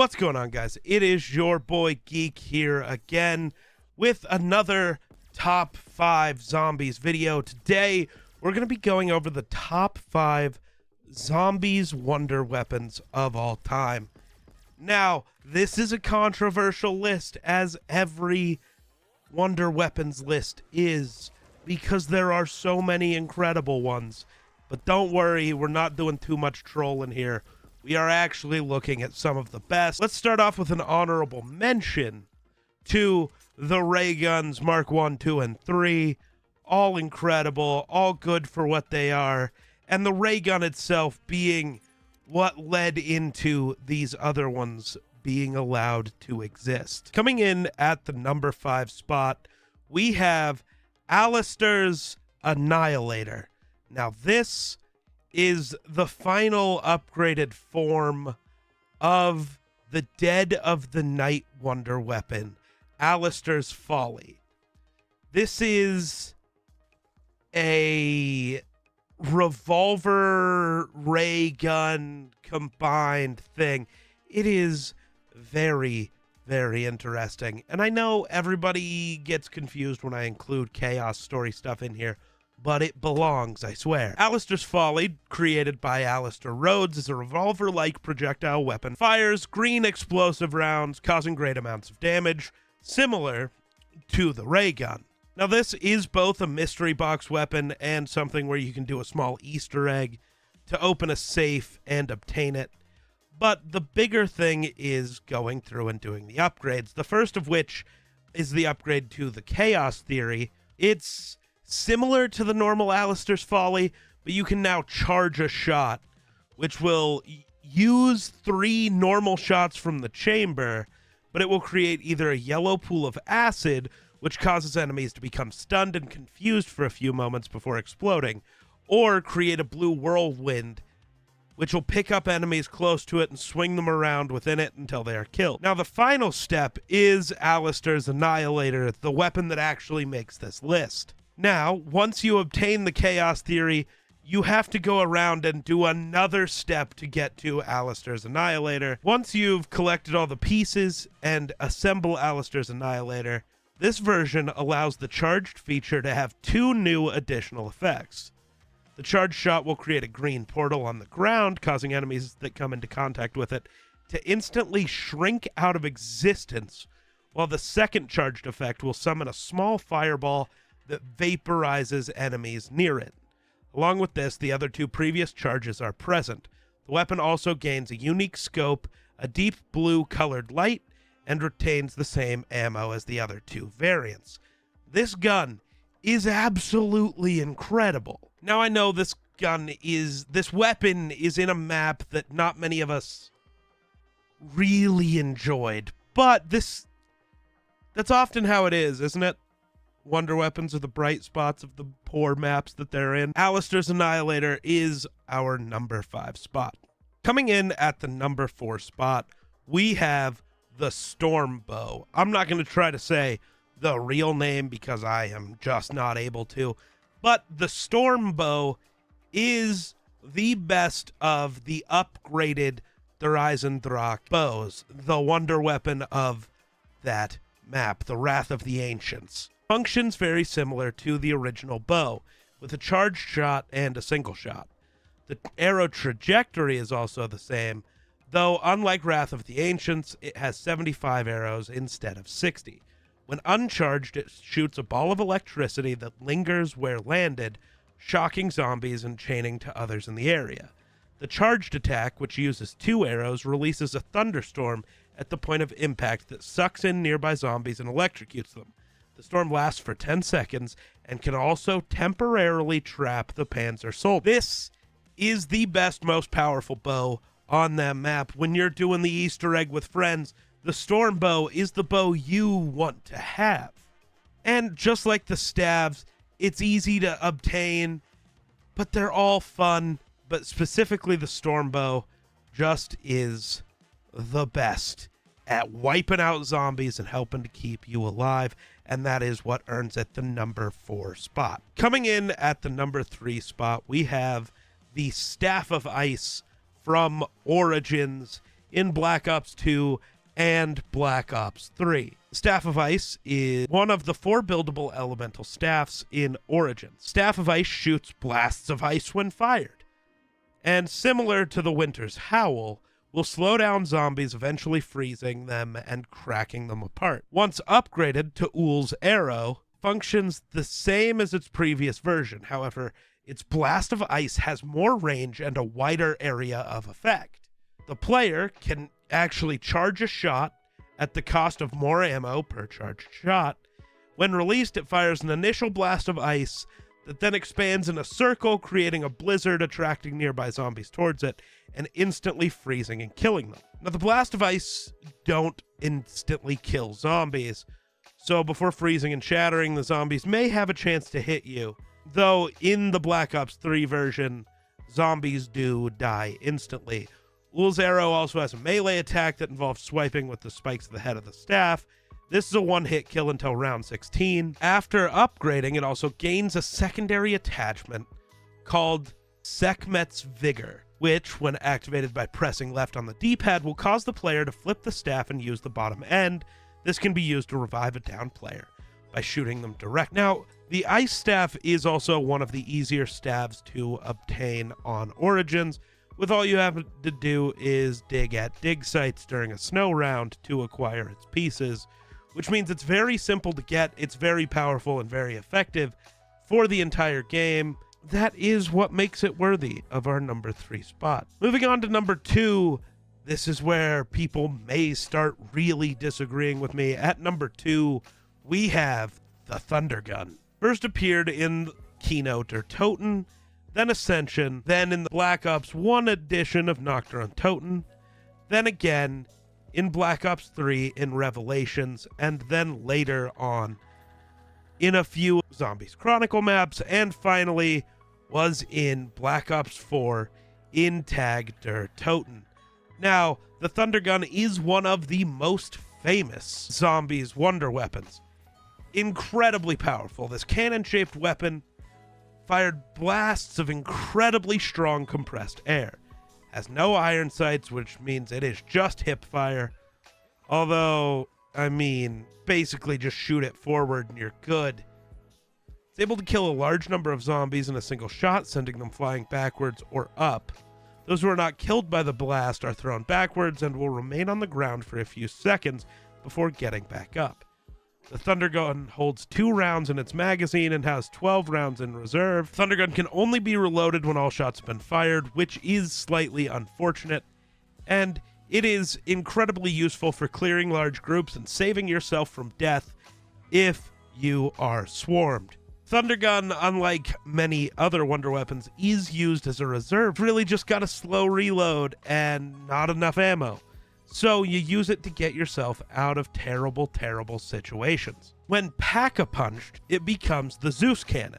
What's going on, guys? It is your boy Geek here again with another top 5 zombies video. Today we're going to be going over the top 5 zombies wonder weapons of all time. Now, this is a controversial list, as every wonder weapons list is, because there are so many incredible ones. But don't worry, we're not doing too much trolling here. We are actually looking at some of the best. Let's start off with an honorable mention to the ray guns Mark 1, 2, and 3. All incredible, all good for what they are. And the ray gun itself being what led into these other ones being allowed to exist. Coming in at the number 5 spot, we have Alistairs Annihilator. Now this is the final upgraded form of the Dead of the Night wonder weapon, Alistairs Folly. This is a revolver ray gun combined thing. It is very, very interesting. And I know everybody gets confused when I include chaos story stuff in here, but it belongs, I swear. Alistairs Folly, created by Alistair Rhodes, is a revolver-like projectile weapon. Fires green explosive rounds, causing great amounts of damage, similar to the ray gun. Now, this is both a mystery box weapon and something where you can do a small Easter egg to open a safe and obtain it. But the bigger thing is going through and doing the upgrades. The first of which is the upgrade to the Chaos Theory. It's similar to the normal Alistairs Folly, but you can now charge a shot, which will use 3 normal shots from the chamber, but it will create either a yellow pool of acid, which causes enemies to become stunned and confused for a few moments before exploding, or create a blue whirlwind, which will pick up enemies close to it and swing them around within it until they are killed. Now, the final step is Alistairs Annihilator, the weapon that actually makes this list. Now, once you obtain the Chaos Theory, you have to go around and do another step to get to Alistairs Annihilator. Once you've collected all the pieces and assemble Alistairs Annihilator, this version allows the charged feature to have 2 new additional effects. The charged shot will create a green portal on the ground, causing enemies that come into contact with it to instantly shrink out of existence, while the second charged effect will summon a small fireball that vaporizes enemies near it. Along with this, the other 2 previous charges are present. The weapon also gains a unique scope, a deep blue colored light, and retains the same ammo as the other 2 variants. This gun is absolutely incredible. Now, I know this weapon is in a map that not many of us really enjoyed, but that's often how it is, isn't it? Wonder weapons are the bright spots of the poor maps that they're in. Alistairs Annihilator is our number 5 spot. Coming in at the number 4 spot, we have the Storm Bow. I'm not going to try to say the real name because I am just not able to, but the Storm Bow is the best of the upgraded Thundergun bows, the wonder weapon of that map, the Wrath of the Ancients. Functions very similar to the original bow, with a charged shot and a single shot. The arrow trajectory is also the same, though unlike Wrath of the Ancients, it has 75 arrows instead of 60. When uncharged, it shoots a ball of electricity that lingers where landed, shocking zombies and chaining to others in the area. The charged attack, which uses 2 arrows, releases a thunderstorm at the point of impact that sucks in nearby zombies and electrocutes them. The storm lasts for 10 seconds and can also temporarily trap the Panzer soldier. This is the best, most powerful bow on that map. When you're doing the Easter egg with friends, the Storm Bow is the bow you want to have. And just like the stabs, it's easy to obtain, but they're all fun. But specifically the Storm Bow just is the best at wiping out zombies and helping to keep you alive, and that is what earns it the number 4 spot. Coming in at the number 3 spot, we have the Staff of Ice from Origins. in Black Ops 2 and Black Ops 3. Staff of Ice is one of the 4 buildable elemental staffs in Origins. Staff of Ice shoots blasts of ice when fired, and similar to the Winter's Howl, will slow down zombies, eventually freezing them and cracking them apart. Once upgraded to Ull's Arrow, functions the same as its previous version. However, its blast of ice has more range and a wider area of effect. The player can actually charge a shot at the cost of more ammo per charged shot. When released, it fires an initial blast of ice that then expands in a circle, creating a blizzard, attracting nearby zombies towards it, and instantly freezing and killing them. Now, the blast of ice don't instantly kill zombies, so before freezing and shattering, the zombies may have a chance to hit you, though in the Black Ops 3 version, zombies do die instantly. Ull's Arrow also has a melee attack that involves swiping with the spikes of the head of the staff. This is a one-hit kill until round 16. After upgrading, it also gains a secondary attachment called Sekhmet's Vigor, which, when activated by pressing left on the D-pad, will cause the player to flip the staff and use the bottom end. This can be used to revive a downed player by shooting them direct. Now, the Ice Staff is also one of the easier staves to obtain on Origins, with all you have to do is dig at dig sites during a snow round to acquire its pieces, which means it's very simple to get, it's very powerful and very effective for the entire game. That is what makes it worthy of our number 3 spot. Moving on to number 2, this is where people may start really disagreeing with me. At number 2, we have the Thundergun. First appeared in Keynote or Toten, then Ascension, then in the Black Ops 1 edition of Nocturne Toten, then again in Black Ops 3 in Revelations, and then later on in a few Zombies Chronicle maps, and finally was in Black Ops 4 in Tag der Toten. Now, the Thundergun is one of the most famous Zombies wonder weapons. Incredibly powerful. This cannon-shaped weapon fired blasts of incredibly strong compressed air. Has no iron sights, which means it is just hip fire. Although, I mean, basically just shoot it forward and you're good. It's able to kill a large number of zombies in a single shot, sending them flying backwards or up. Those who are not killed by the blast are thrown backwards and will remain on the ground for a few seconds before getting back up. The Thundergun holds 2 rounds in its magazine and has 12 rounds in reserve. Thundergun can only be reloaded when all shots have been fired, which is slightly unfortunate, and it is incredibly useful for clearing large groups and saving yourself from death if you are swarmed. Thundergun, unlike many other wonder weapons, is used as a reserve. Really just got a slow reload and not enough ammo. So you use it to get yourself out of terrible, terrible situations. When pack-a-punched, it becomes the Zeus Cannon.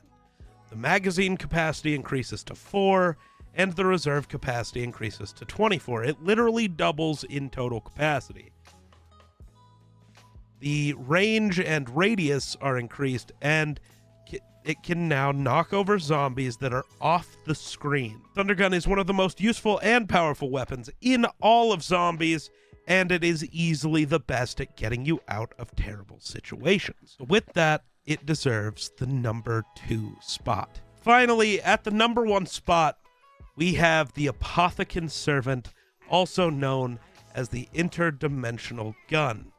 The magazine capacity increases to 4, and the reserve capacity increases to 24. It literally doubles in total capacity. The range and radius are increased, and it can now knock over zombies that are off the screen. Thundergun is one of the most useful and powerful weapons in all of Zombies, and it is easily the best at getting you out of terrible situations. So with that, it deserves the number 2 spot. Finally, at the number 1 spot, we have the Apothecary Servant, also known as the Interdimensional Gun.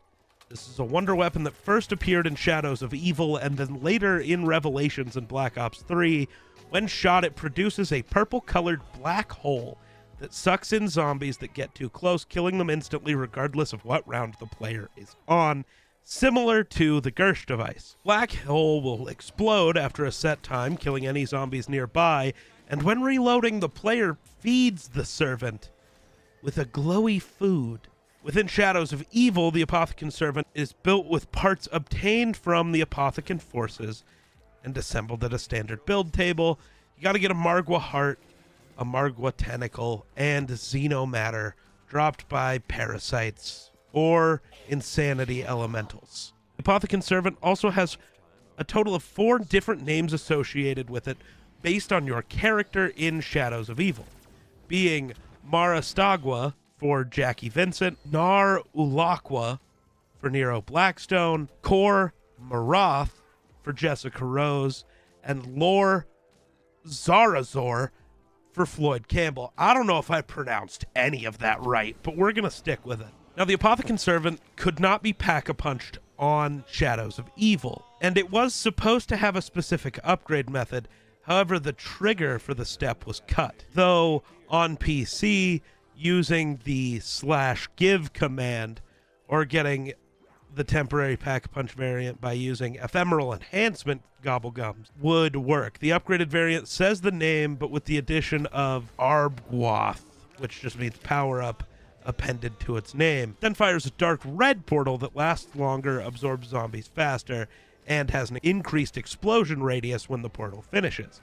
This is a wonder weapon that first appeared in Shadows of Evil and then later in Revelations in Black Ops 3. When shot, it produces a purple-colored black hole that sucks in zombies that get too close, killing them instantly regardless of what round the player is on, similar to the Gersh device. Black hole will explode after a set time, killing any zombies nearby, and when reloading, the player feeds the servant with a glowy food. Within Shadows of Evil, the Apothecary Servant is built with parts obtained from the Apothecary forces and assembled at a standard build table. You gotta get a Margwa heart, a Margwa tentacle, and xenomatter dropped by parasites or insanity elementals. The Apothecary Servant also has a total of 4 different names associated with it based on your character in Shadows of Evil, being Marastagwa for Jackie Vincent, Nar Ulaqua for Nero Blackstone, Kor Marath for Jessica Rose, and Lore Zarazor for Floyd Campbell. I don't know if I pronounced any of that right, but we're going to stick with it. Now, the Apothecary Servant could not be pack-a-punched on Shadows of Evil, and it was supposed to have a specific upgrade method. However, the trigger for the step was cut. Though on PC, using the /give command or getting the temporary pack-a-punch variant by using ephemeral enhancement gobblegums would work. The upgraded variant says the name, but with the addition of Arbgwath, which just means power-up, appended to its name. Then fires a dark red portal that lasts longer, absorbs zombies faster, and has an increased explosion radius when the portal finishes.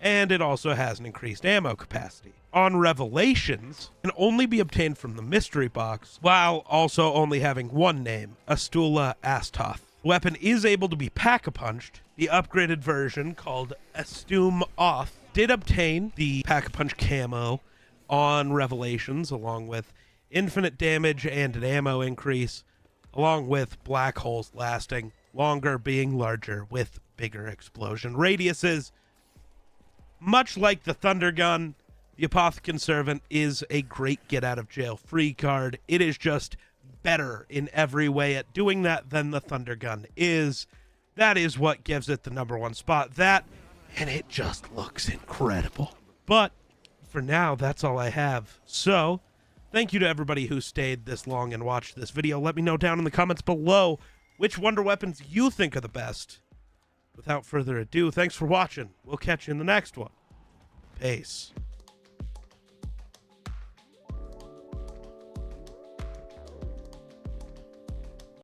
And it also has an increased ammo capacity. On Revelations, can only be obtained from the mystery box, while also only having one name, Astula Astoth. The weapon is able to be pack-a-punched. The upgraded version, called Astum Oth, did obtain the pack-a-punch camo on Revelations, along with infinite damage and an ammo increase, along with black holes lasting longer, being larger with bigger explosion radiuses. Much like the Thundergun, the Apothecary Servant is a great get-out-of-jail-free card. It is just better in every way at doing that than the Thundergun is. That is what gives it the #1 spot. That, and it just looks incredible. But for now, that's all I have. So, thank you to everybody who stayed this long and watched this video. Let me know down in the comments below which wonder weapons you think are the best. Without further ado, thanks for watching. We'll catch you in the next one. Peace.